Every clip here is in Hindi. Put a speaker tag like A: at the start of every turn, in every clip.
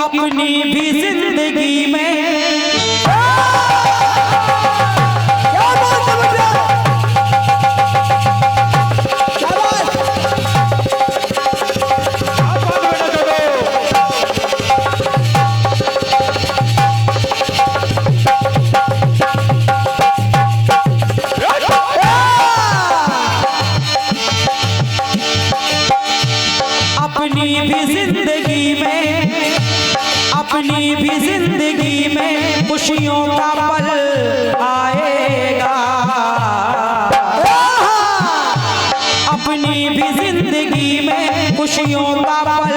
A: अपनी भी जिंदगी में अपनी भी जिंदगी में खुशियों का पल आएगा। अपनी भी जिंदगी में खुशियों का पल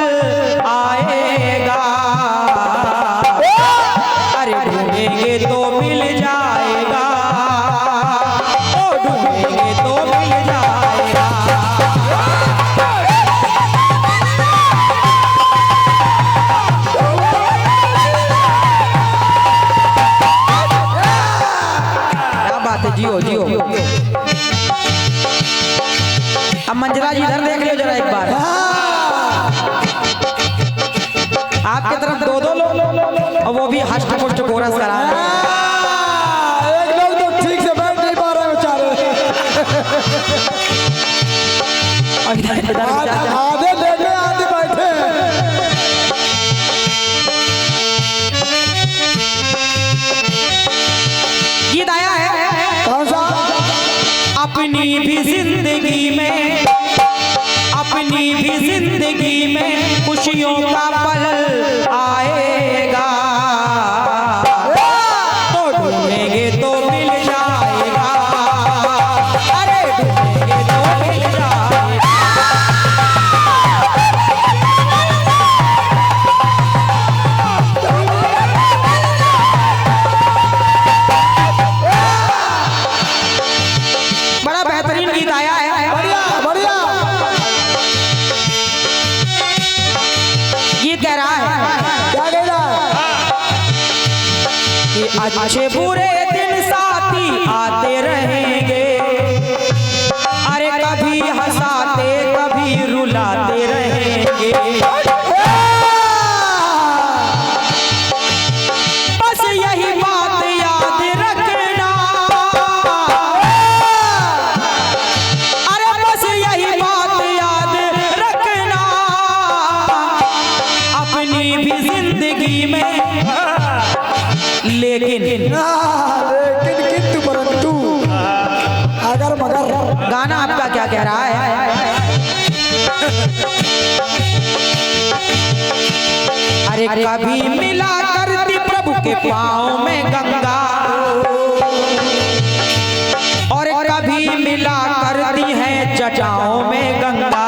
A: आएगा। अरे ढूंढेंगे तो मिल जाएगा, ओ ढूंढेंगे तो मिल जाएगा। जियो जियो। अब मंजरा जी इधर देख लो जरा एक बार। आपके तरफ दो दो लोग और वो भी हष्ट पुष्ट कोरस करा रहे हैं।
B: एक लोग तो ठीक से बैठ नहीं पा रहे बेचारे। आधे लेटे आधे बैठे।
A: गीत आया है अपनी भी जिंदगी में, अपनी भी जिंदगी में खुशियों का पल आएगा। तो ढूंढेंगे तो मिल जाएगा, अरे ढूंढेंगे तो मिल जाएगा। बड़ा बेहतरीन गीत आया है।
B: बढ़िया बढ़िया।
A: गीत कह रहा है,
B: क्या कह रहा है
A: कि अच्छे बुरे दिन साथी आते रहेंगे। अरे कभी हंसाते कभी रुलाते रहेंगे। बस यही बात याद रखना, अरे बस यही बात याद रखना। अपनी भी जिंदगी में लेकिन
B: किंतु परंतु अगर मगर।
A: गाना आपका क्या कह रहा है? अरे कभी मिला करती प्रभु के पाँव में गंगा, और कभी मिला करती है जटाओं में गंगा।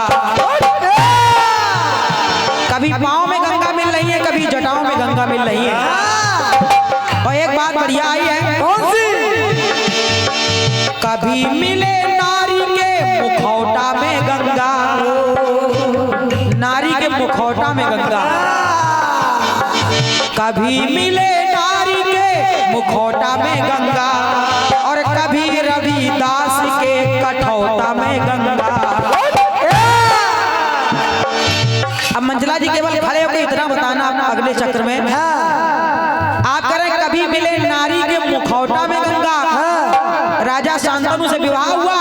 A: कभी पाँव में गंगा मिल रही है, कभी जटाओं में गंगा मिल रही है। और एक बात बढ़िया आई है,
B: कौन सी?
A: कभी मिले नारी के मुखौटा में गंगा, नारी के मुखौटा में गंगा। कभी मिले नारी के मुखौटा में गंगा, और कभी रविदास के कठौता में गंगा। अब मंजला जी केवल खड़े होकर इतना बताना अगले चक्र में आप करें, कभी मिले नारी के मुखौटा में गंगा। राजा शांतनु से विवाह हुआ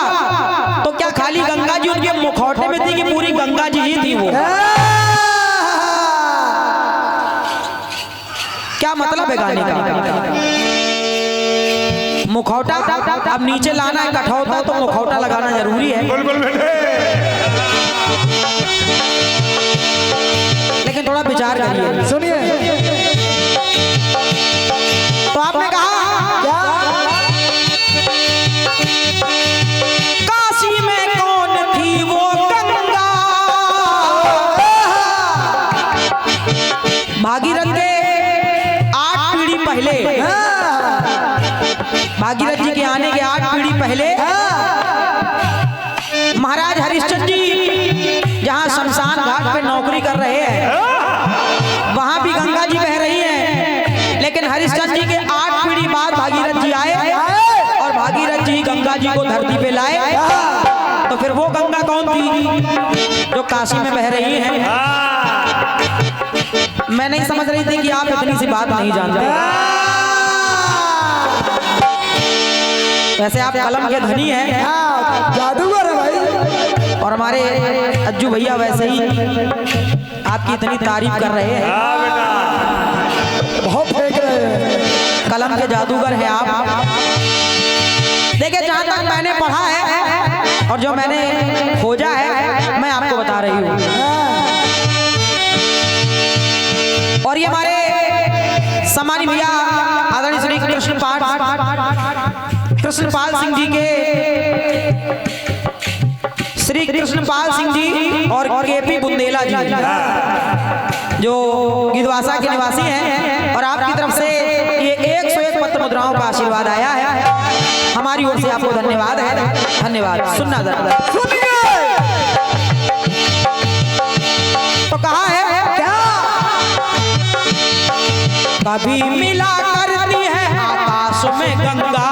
A: तो क्या खाली गंगा जी उनके मुखौटे में थी कि पूरी गंगा जी ही थी वो? क्या मतलब है गाने का? मुखौटा अब नीचे लाना है, कठौता तो मुखौटा लगाना जरूरी है। लेकिन थोड़ा विचार करिए,
B: सुनिए।
A: तो आपने कहा
B: क्या?
A: काशी में कौन थी वो गंगा? भागीरथ के 8 पीढ़ी पहले, भागीरथ जी के आने के 8 पीढ़ी पहले महाराज हरिश्चंद्र जी जहां शमशान घाट पे नौकरी कर रहे हैं, वहां भी गंगा जी बह रही हैं। लेकिन हरिश्चंद्र जी के 8 पीढ़ी बाद भागीरथ जी आए और भागीरथ जी गंगा जी को धरती पे लाए। तो फिर वो गंगा कौन थी जो काशी में बह रही है? मैं नहीं समझ रही थी कि आप इतनी सी बात नहीं जानते। वैसे आप कलम के धनी हैं,
B: जादूगर है भाई।
A: और हमारे अज्जू भैया वैसे ही आपकी इतनी तारीफ कर रहे हैं।
B: बहुत फेंक रहे हैं।
A: कलम के जादूगर हैं आप। देखिए, जहां तक मैंने पढ़ा है और जो मैंने खोजा है मैं आपको बता रही हूँ। और ये हमारे सम्मानी भैया आदरणीय श्री कृष्णपाल सिंह जी के, श्री कृष्णपाल सिंह जी और केपी बुंदेला जी जो गिदवासा के निवासी हैं, और आपकी तरफ से ये 101 पत्र मुद्राओं का आशीर्वाद आया है। हमारी ओर से आपको धन्यवाद है। धन्यवाद। सुनना जरा, तो कहा है क्या, कभी मिला करती है आकाश में गंगा,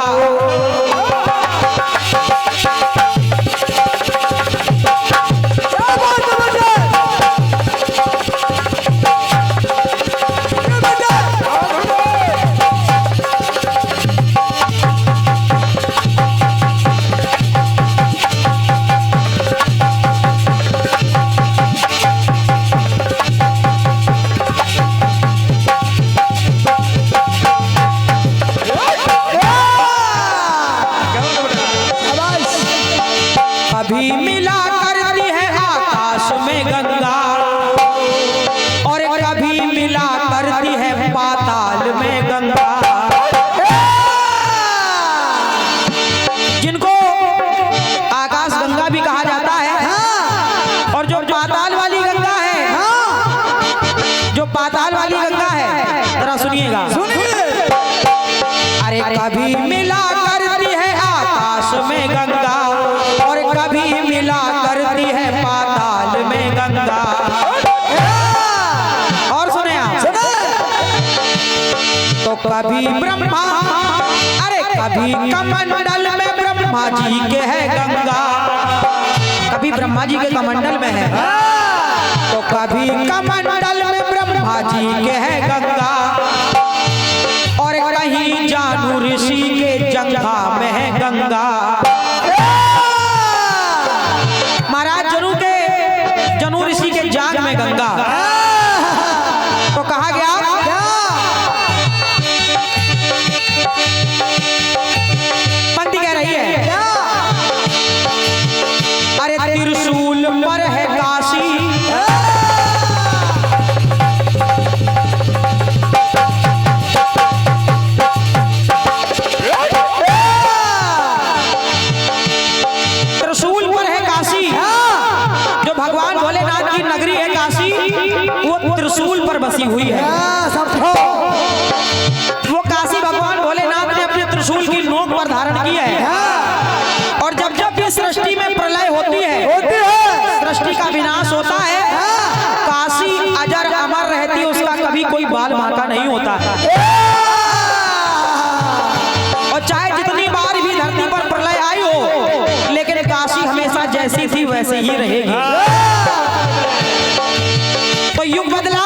A: कभी मिला करती है आकाश में गंगा, और कभी मिला करती है पाताल में गंगा। जिनको आकाश गंगा भी कहा जाता है, और जो पाताल वाली गंगा है, जो पाताल वाली गंगा है, जरा सुनिएगा। अरे कभी मिला करती है आकाश में गंगा, और कभी मिला करती है पाताल में गंगा। और सुने आप, तो कभी ब्रह्मा, अरे कभी कमंडल में ब्रह्मा जी के है गंगा, कभी ब्रह्मा जी के कमंडल में है, तो कभी कमंडल में ब्रह्मा जी के है गंगा, और कहीं जानू ऋषि के जंघा में है गंगा। महाराज जनू ऋषि के जाग में गंगा। तो कहा गया पंक्ति कह रही है, अरे त्रिशूल पर है काशी, त्रिशूल पर है काशी। जो भगवान भोलेनाथ की नगरी है काशी, वो त्रिशूल पर बसी हुई है। वो काशी भगवान भोलेनाथ ने अपने त्रिशूल की नोक पर धारण की है। और जब जब भी सृष्टि में प्रलय होती है, सृष्टि का विनाश होता है, काशी अजर अमर रहती है, उसका कभी कोई बाल बांका नहीं होता है। और चाहे जितनी बार भी धरती पर प्रलय आई हो, लेकिन काशी हमेशा जैसी थी वैसे ही रहेगी। तो युग बदला,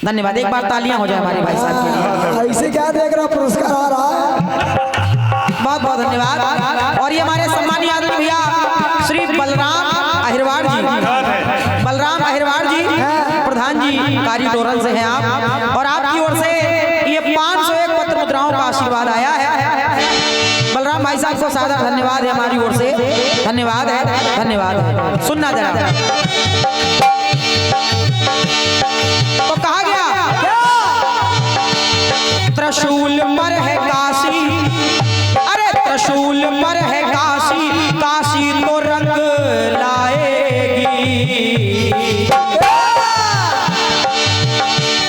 A: धन्यवाद। एक बार तालियां हो जाए हमारे भाई साहब के लिए।
B: ऐसे क्या देख रहा, पुरस्कार आ रहा है।
A: बहुत बहुत धन्यवाद। और ये हमारे सम्मानीय आदरणीय भैया श्री बलराम अहिरवाड़ जी, बलराम अहिरवाड़ जी प्रधान जी कारीडोरन से हैं आप, और आपकी ओर से ये 501 पत्र मुद्राओं का आशीर्वाद आया है। बलराम भाई साहब को सादर धन्यवाद है हमारी ओर से। धन्यवाद है, धन्यवाद है। सुनना जरा, तो कहा गया त्रिशूल पर है काशी, अरे त्रिशूल पर है काशी, काशी तो रंग लाएगी,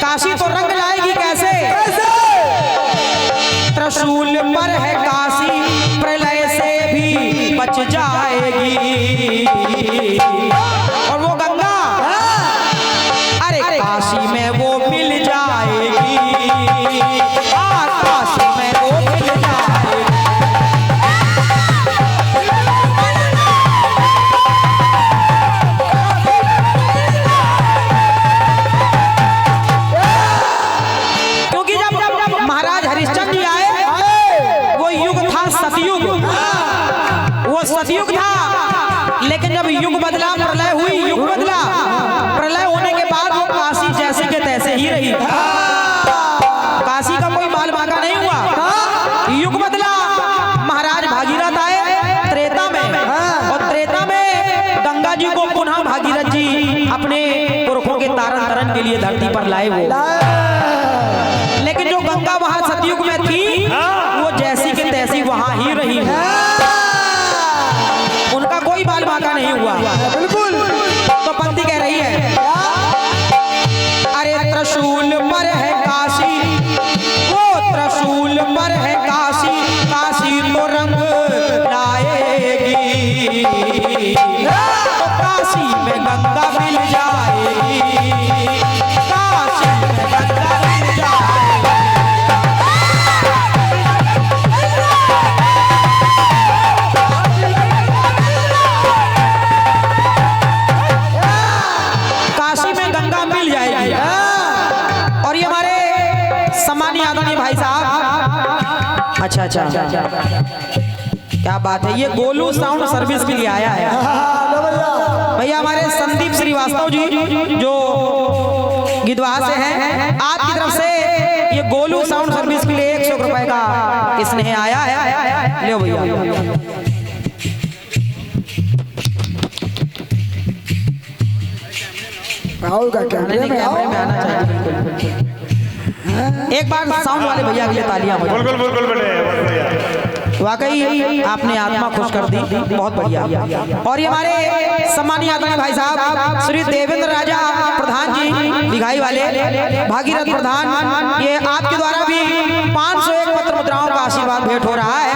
A: काशी तो रंग लाएगी। कैसे? त्रिशूल पर है काशी, प्रलय से भी बच जाएगी। और वो गंगा, अरे काशी में वो मिल जाएगी, काशी में वो मिल जाएगी। सतयुग था, लेकिन जब युग बदला, प्रलय हुई, युग बदला, प्रलय होने के बाद वो काशी जैसी के तैसे ही रही। काशी का कोई बाल बांका नहीं हुआ। युग बदला, महाराज भागीरथ आए त्रेता में, और त्रेता में गंगा जी को पुनः भागीरथ जी अपने पुरखों के तारण तरण के लिए धरती पर लाए वो। लेकिन जो गंगा वहां सतयुग में थी, वो जैसी के तैसी वहां ही रही। उनका कोई बाल बांका नहीं हुआ।
B: बिल्कुल।
A: तो पंक्ति कह रही है, अरे त्रिशूल पर है काशी, वो त्रिशूल पर है काशी, काशी तो रंग लाएगी, तो काशी में गंगा मिल जाएगी, काशी में गंगा मिल जाएगी। काशी में गंगा मिल जाएगी। और ये हमारे सम्मानीय आदरणीय भाई साहब, अच्छा, क्या बात है, ये गोलू साउंड सर्विस के लिए आया है भैया। हमारे संदीप श्रीवास्तव जी जो गिद्धवा से हैं, आपकी तरफ से ये गोलू साउंड सर्विस के लिए 100 रुपए का स्नेह आया है। ले भैया।
B: आओ का कैमरे में आओ।
A: में आना चाहिए। एक बार साउंड वाले भैया के लिए तालियां हो जाए।
C: बिल्कुल भैया।
A: वाकई आपने आत्मा खुश कर दी, बहुत बढ़िया। और ये हमारे सम्मानीय आदरणीय भाई साहब श्री देवेंद्र राजा प्रधान जी दिघाई वाले भागीरथ प्रधान, ये आपके द्वारा भी 501 पत्र मुद्राओं का आशीर्वाद भेंट हो रहा है।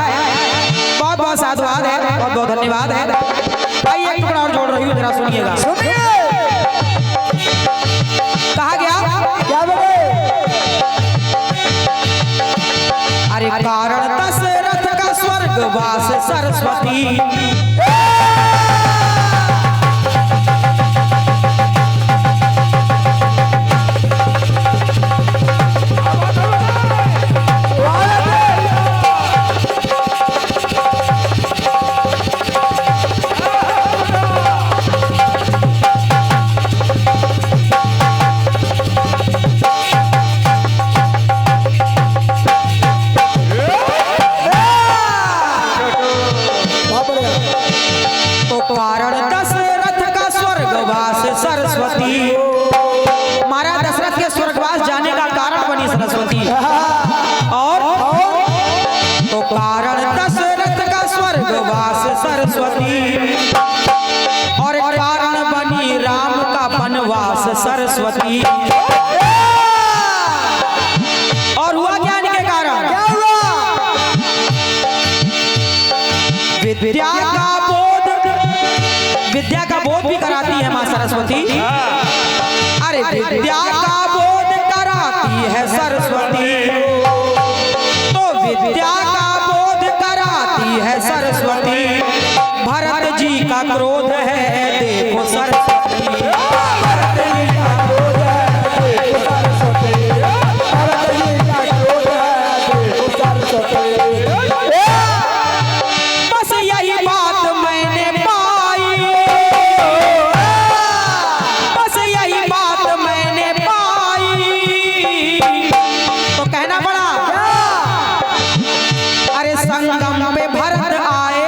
A: बहुत बहुत साधुवाद है, बहुत बहुत धन्यवाद है। भाई एक टुकड़ा और जोड़ रही हूँ, जरा सुनिएगा। कहा गया
B: क्या बोले?
A: अरे कारण दशरथ का स्वर्गवास सरस्वती, कारण दशरथ का स्वर्गवास सरस्वती, महाराज दशरथ के स्वर्गवास जाने का कारण बनी सरस्वती। और तो कारण दशरथ का स्वर्गवास सरस्वती, और कारण बनी राम का वनवास सरस्वती। और हुआ क्या इनके कारण?
B: क्या हुआ?
A: विद्या का बोध भी कराती है माँ सरस्वती। अरे विद्या का बोध कराती है सरस्वती, तो विद्या का बोध कराती है सरस्वती। भरत जी का क्रोध है देखो सरस्वती, भरत जी का क्रोध है देखो सरस्वती,
B: भरत जी का क्रोध है देखो सरस्वती।
A: बस यही बात मैंने पाई, बस यही बात मैंने पाई, तो कहना पड़ा। अरे संगम पे भरत आए,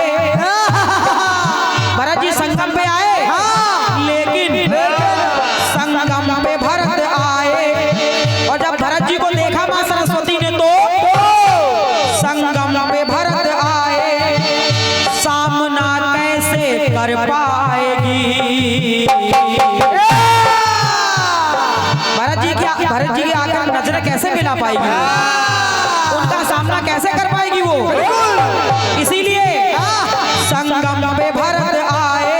A: भरत जी संगम पे आए, लेकिन संगम पे भरत आए, और जब भरत जी को देखा मां सरस्वती ने तो संगम पे भरत आए, सामना कैसे कर पाएगी। भरत जी की आकर नजर कैसे मिला पाएगी, उनका सामना कैसे कर पाएगी वो। इसीलिए संगम पे भरत आए,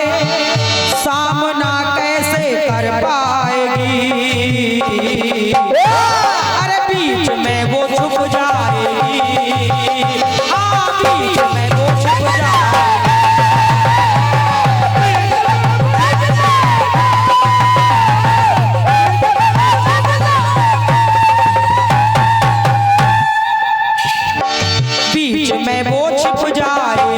A: सामना कैसे कर पाएगी। अरे बीच में वो छुप जाएगी, हाँ बीच में वो छुप जाएगी। बीच में वो छिप जाएगी,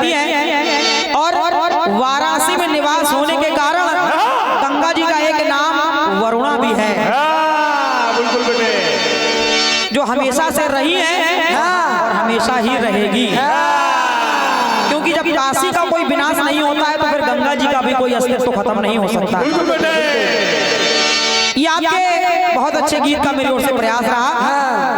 A: रहती हैं और वाराणसी में निवास होने के कारण गंगा जी का एक नाम वरुणा भी है।
C: बिल्कुल बेटे,
A: जो हमेशा से रही है और हमेशा ही रहेगी। क्योंकि जब काशी का कोई विनाश नहीं होता है तो फिर गंगा जी का भी कोई अस्तित्व खत्म नहीं हो सकता।
C: बिल्कुल बेटे।
A: ये आपके बहुत अच्छे गीत का मेरी ओर से प्रयास रहा।